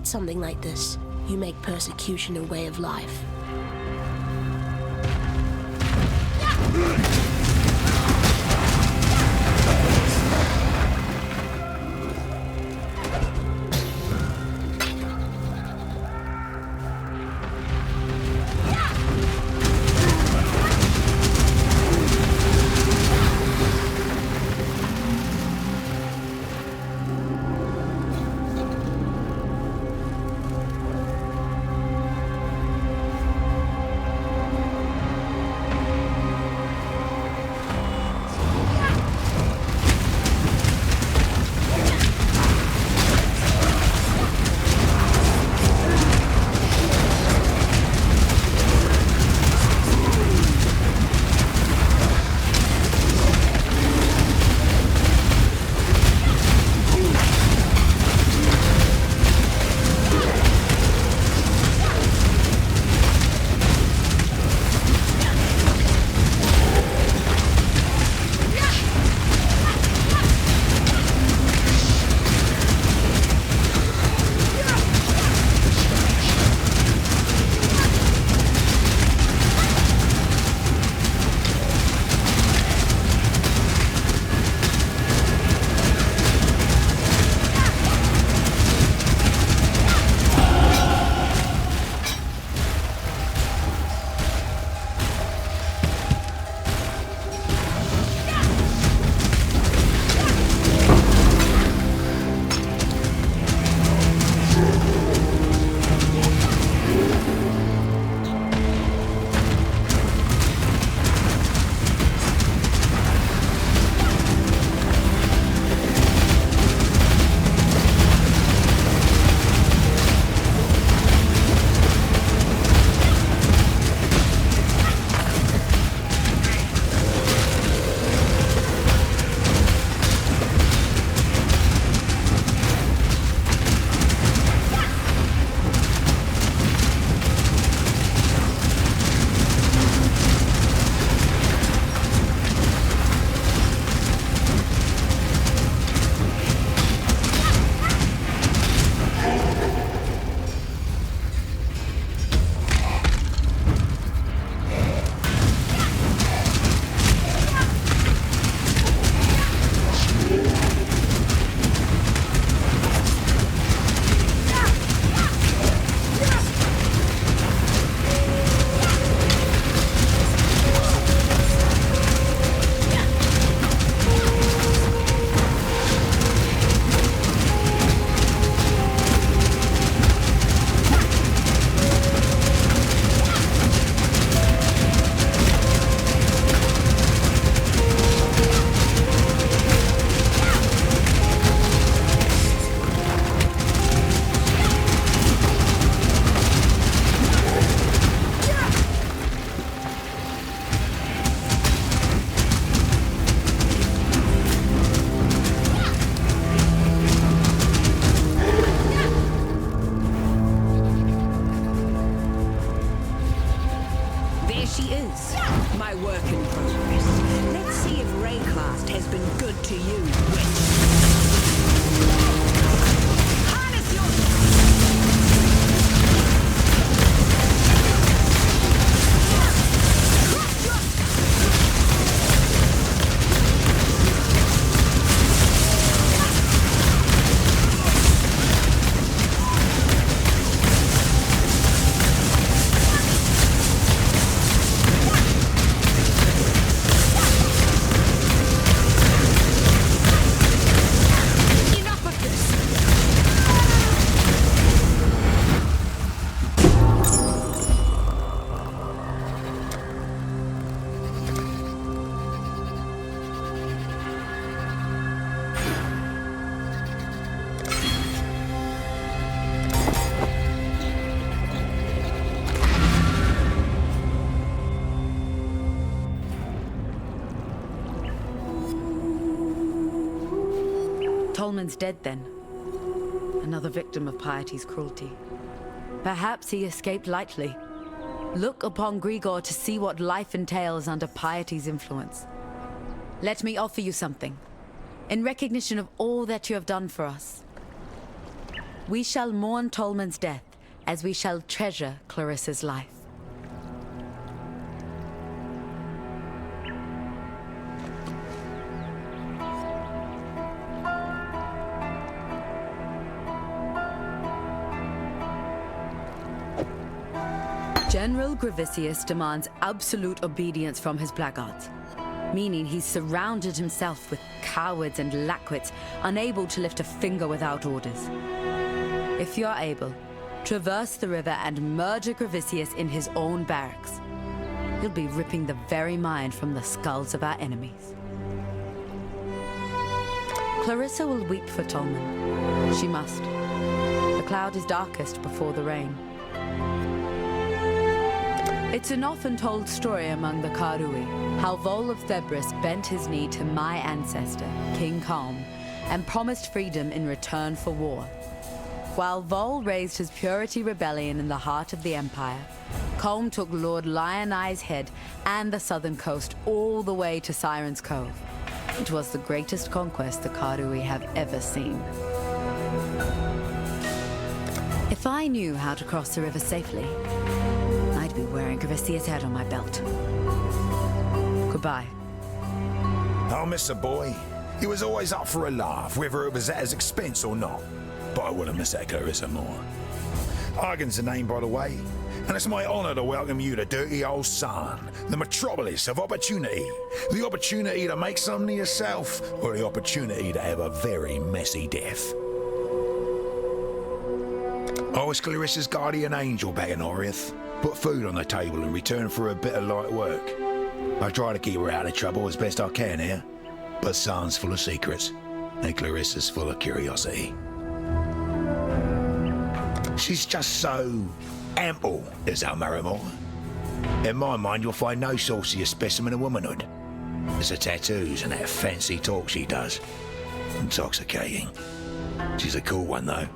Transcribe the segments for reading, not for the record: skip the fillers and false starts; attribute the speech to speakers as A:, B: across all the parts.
A: create something like this, you make persecution a way of life.
B: Tolman's dead then. Another victim of Piety's cruelty. Perhaps he escaped lightly. Look upon Grigor to see what life entails under Piety's influence. Let me offer you something, in recognition of all that you have done for us. We shall mourn Tolman's death, as we shall treasure Clarissa's life. General Gravicius demands absolute obedience from his blackguards, meaning he's surrounded himself with cowards and lackwits, unable to lift a finger without orders. If you're able, traverse the river and murder Gravicius in his own barracks. He'll be ripping the very mind from the skulls of our enemies. Clarissa will weep for Tolman. She must. The cloud is darkest before the rain. It's an often-told story among the Karui, how Vol of Thebris bent his knee to my ancestor, King Calm, and promised freedom in return for war. While Vol raised his Purity Rebellion in the heart of the Empire, Calm took Lord Lion Eye's head and the southern coast all the way to Siren's Cove. It was the greatest conquest the Karui have ever seen. If I knew how to cross the river safely, I'd be wearing Gravicius' head on my belt. Goodbye.
C: I'll miss a boy. He was always up for a laugh, whether it was at his expense or not. But I will miss that Clarissa more. Argan's the name, by the way, and it's my honor to welcome you to dirty old Sarn, the metropolis of opportunity. The opportunity to make something of yourself, or the opportunity to have a very messy death. I was Clarissa's guardian angel back in Oriath. Put food on the table in return for a bit of light work. I try to keep her out of trouble as best I can here, but Sarn's full of secrets, and Clarissa's full of curiosity. She's just so ample, is our Marimor. In my mind, you'll find no saucier specimen of womanhood. It's the tattoos and that fancy talk she does. Intoxicating. She's a cool one, though.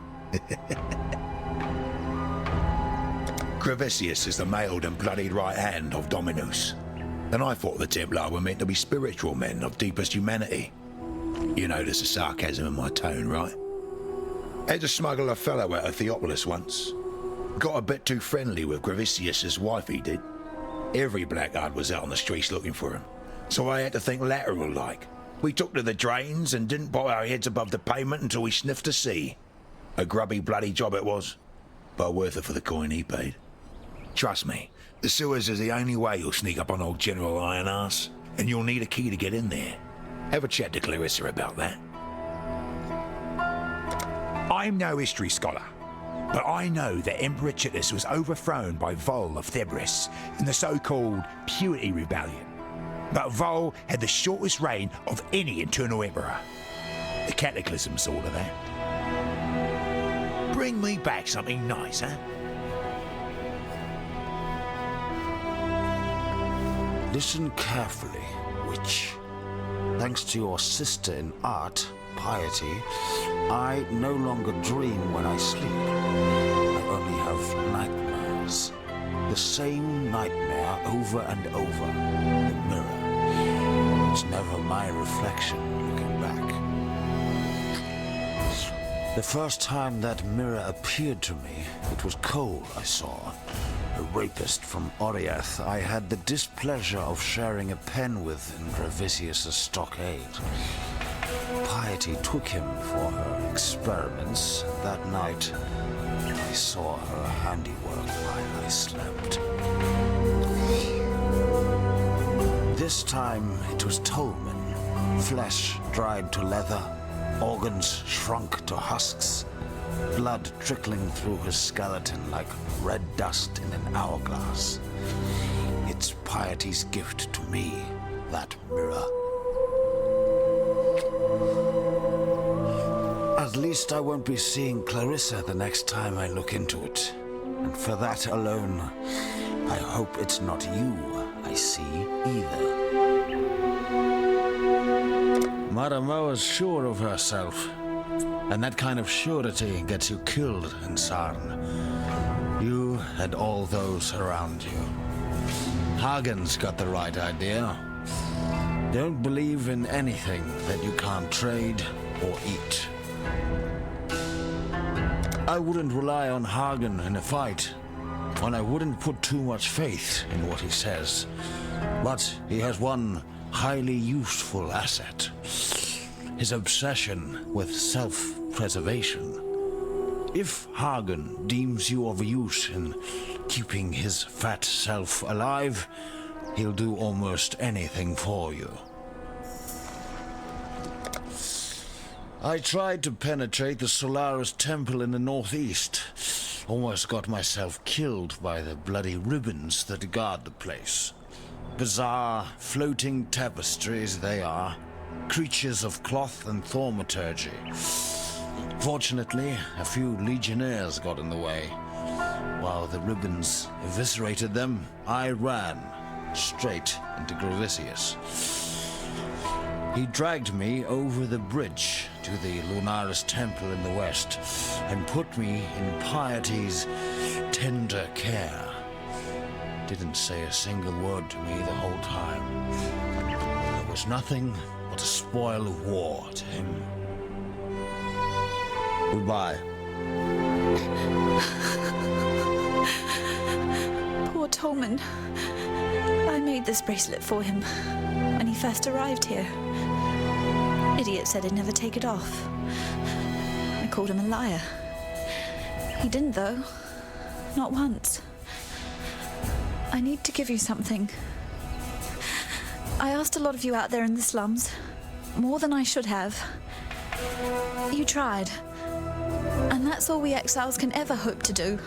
C: Gravicius is the mailed and bloodied right hand of Dominus, and I thought the Templar were meant to be spiritual men of deepest humanity. You notice the sarcasm in my tone, right? Had to smuggle a fellow out of Theopolis once. Got a bit too friendly with Gravicius's wife, he did. Every blackguard was out on the streets looking for him, so I had to think lateral-like. We took to the drains and didn't put our heads above the pavement until we sniffed the sea. A grubby, bloody job it was, but worth it for the coin he paid. Trust me, the sewers is the only way you'll sneak up on old General Iron Ass, and you'll need a key to get in there. Have a chat to Clarissa about that. I'm no history scholar, but I know that Emperor Chittus was overthrown by Vol of Thebris in the so-called Purity Rebellion. But Vol had the shortest reign of any internal emperor. The Cataclysm sort of that. Bring me back something nice, huh?
D: Listen carefully, witch. Thanks to your sister in art, Piety, I no longer dream when I sleep. I only have nightmares. The same nightmare over and over. The mirror. It's never my reflection looking back. The first time that mirror appeared to me, it was Cole I saw. A rapist from Oriath I had the displeasure of sharing a pen with in Gravicius' stockade. Piety took him for her experiments. That night, I saw her handiwork while I slept. This time, it was Tolman. Flesh dried to leather, organs shrunk to husks, blood trickling through his skeleton like red dust in an hourglass. It's Piety's gift to me, that mirror. At least I won't be seeing Clarissa the next time I look into it. And for that alone, I hope it's not you I see either.
E: Maramoa's sure of herself. And that kind of surety gets you killed in Sarn. You and all those around you. Hagen's got the right idea. Don't believe in anything that you can't trade or eat. I wouldn't rely on Hagen in a fight, and I wouldn't put too much faith in what he says. But he has one highly useful asset. His obsession with self-preservation. If Hagen deems you of use in keeping his fat self alive, he'll do almost anything for you. I tried to penetrate the Solaris Temple in the northeast. Almost got myself killed by the bloody ribbons that guard the place. Bizarre, floating tapestries they are. Creatures of cloth and thaumaturgy. Fortunately, a few legionnaires got in the way. While the ribbons eviscerated them, I ran straight into Gravisius. He dragged me over the bridge to the Lunaris Temple in the west and put me in Piety's tender care. Didn't say a single word to me the whole time. I was nothing but a spoil of war to him. Goodbye.
F: Poor Tolman. I made this bracelet for him when he first arrived here. Idiot said he'd never take it off. I called him a liar. He didn't, though. Not once. I need to give you something. I asked a lot of you out there in the slums. More than I should have. You tried. And that's all we exiles can ever hope to do.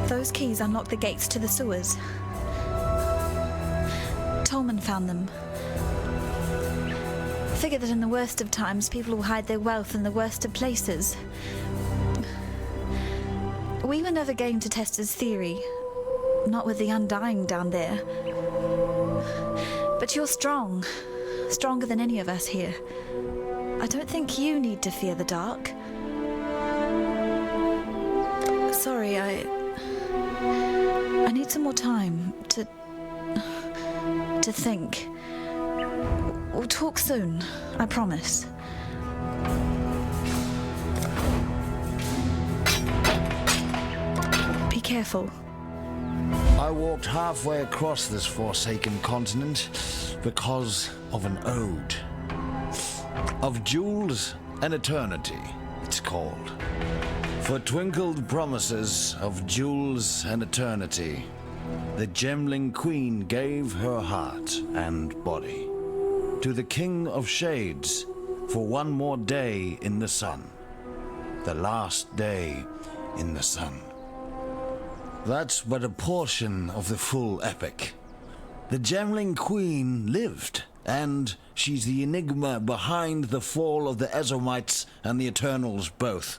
F: Those keys unlock the gates to the sewers. Tolman found them. Figure that in the worst of times, people will hide their wealth in the worst of places. We were never game to test his theory. Not with the Undying down there. But you're strong. Stronger than any of us here. I don't think you need to fear the dark. Sorry, I need some more time to think. We'll talk soon, I promise. Be careful.
E: I walked halfway across this forsaken continent because of an ode. Of jewels and eternity, it's called. For twinkled promises of jewels and eternity, the Gemling Queen gave her heart and body to the King of Shades for one more day in the sun. The last day in the sun. That's but a portion of the full epic. The Gemling Queen lived, and she's the enigma behind the fall of the Ezomites and the Eternals both.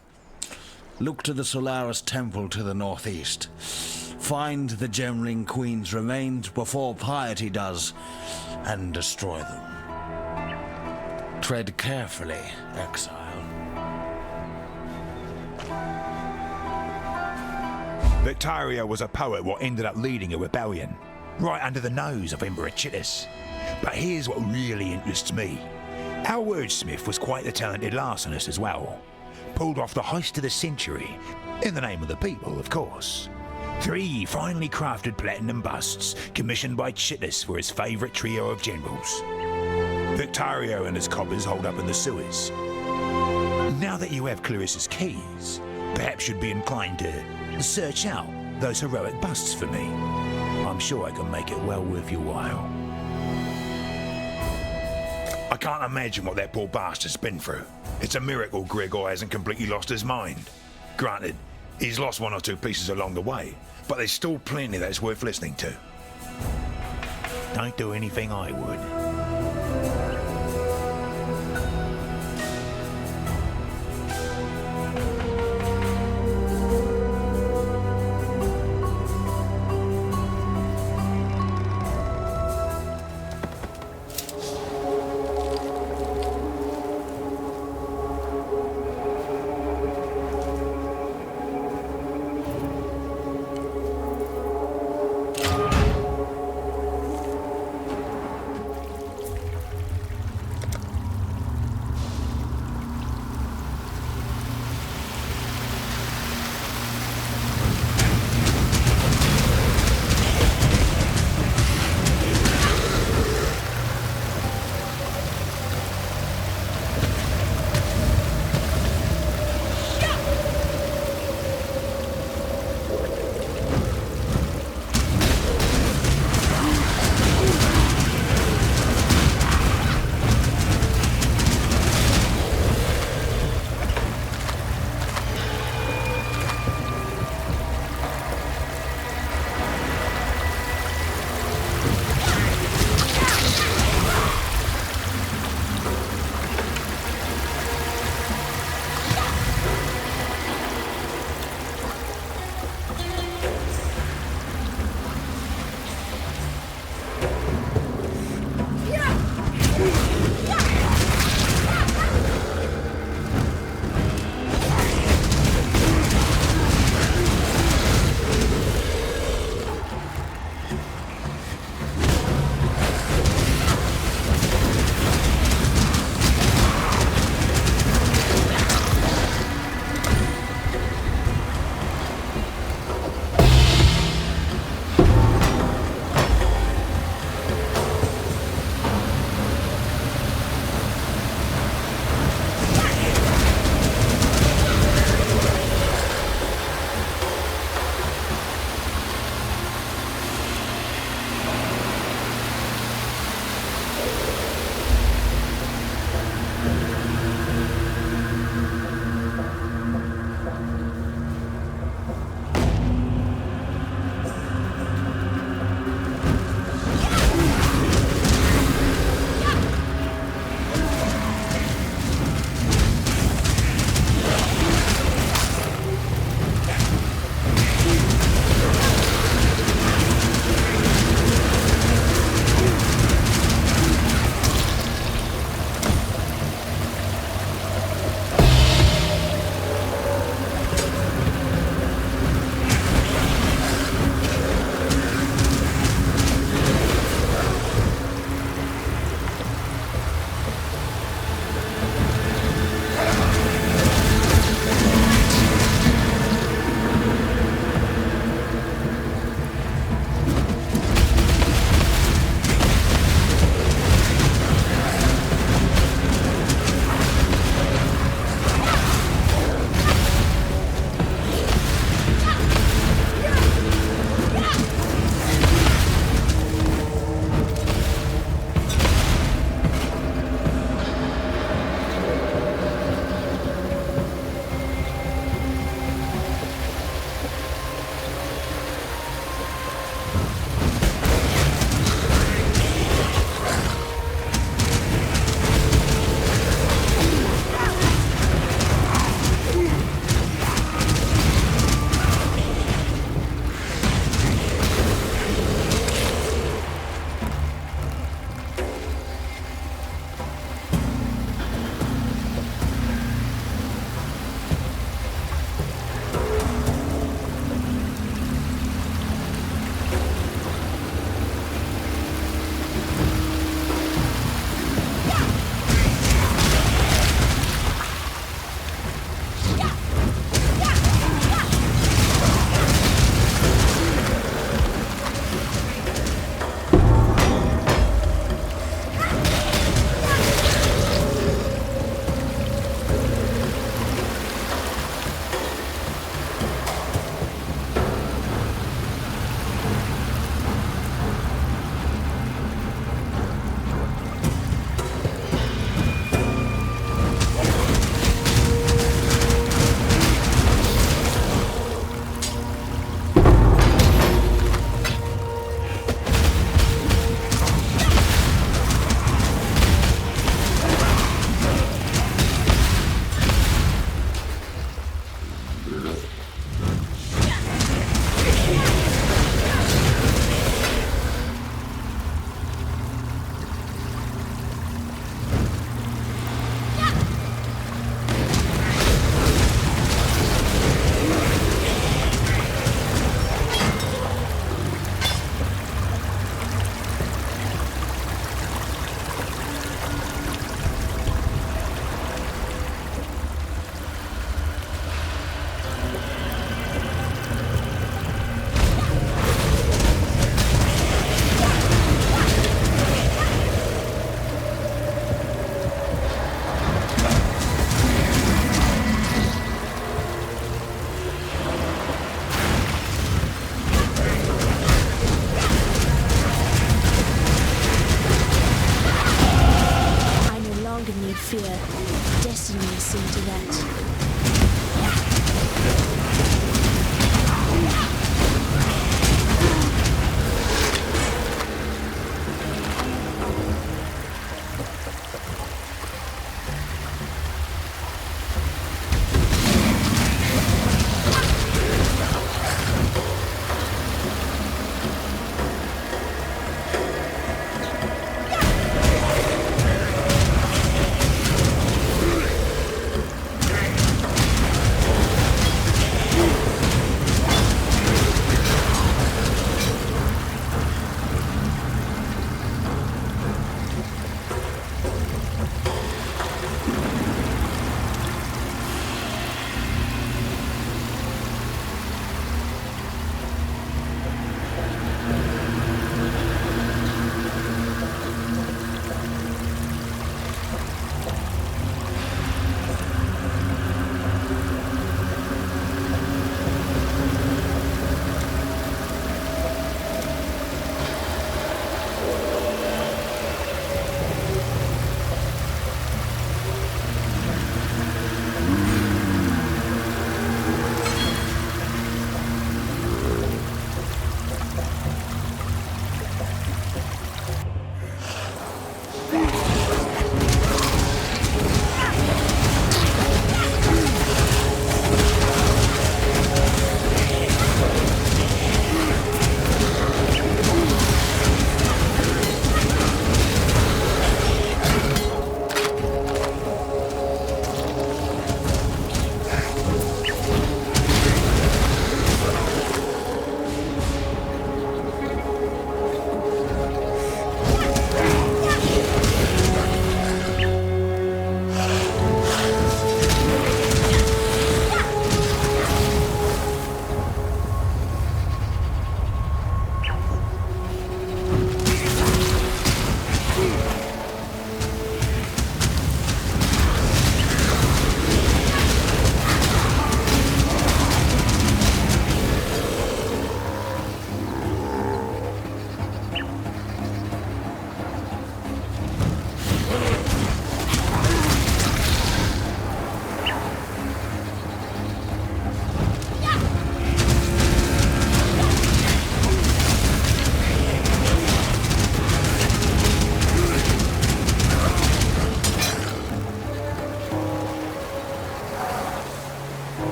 E: Look to the Solaris Temple to the northeast. Find the Gemling Queen's remains before Piety does, and destroy them. Tread carefully, Exile.
C: Victaria was a poet what ended up leading a rebellion, right under the nose of Emperor Chittis. But here's what really interests me. Our wordsmith was quite the talented larcenist as well. Pulled off the heist of the century, in the name of the people, of course. 3 finely crafted platinum busts, commissioned by Chittis for his favourite trio of generals. Victario and his coppers hold up in the sewers. Now that you have Clarissa's keys, perhaps you'd be inclined to search out those heroic busts for me. I'm sure I can make it well worth your while. I can't imagine what that poor bastard's been through. It's a miracle Grigor hasn't completely lost his mind. Granted, he's lost 1 or 2 pieces along the way, but there's still plenty that's worth listening to. Don't do anything I would.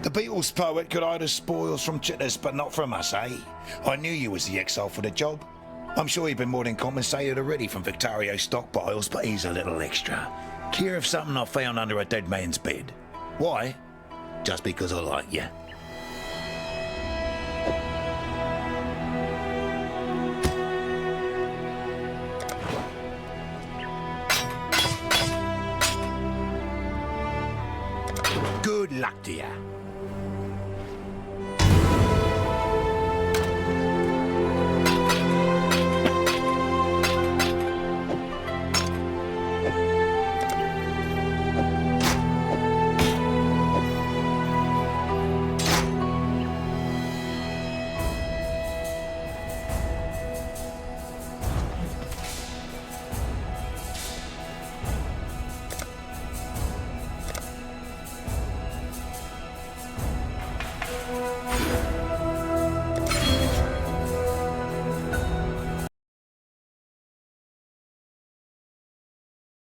C: The Beatles poet could hide his spoils from chitters, but not from us, eh? I knew you was the exile for the job. I'm sure you've been more than compensated already from Victario's stockpiles, but here's a little extra. Care of something I found under a dead man's bed. Why? Just because I like you. Good luck to you.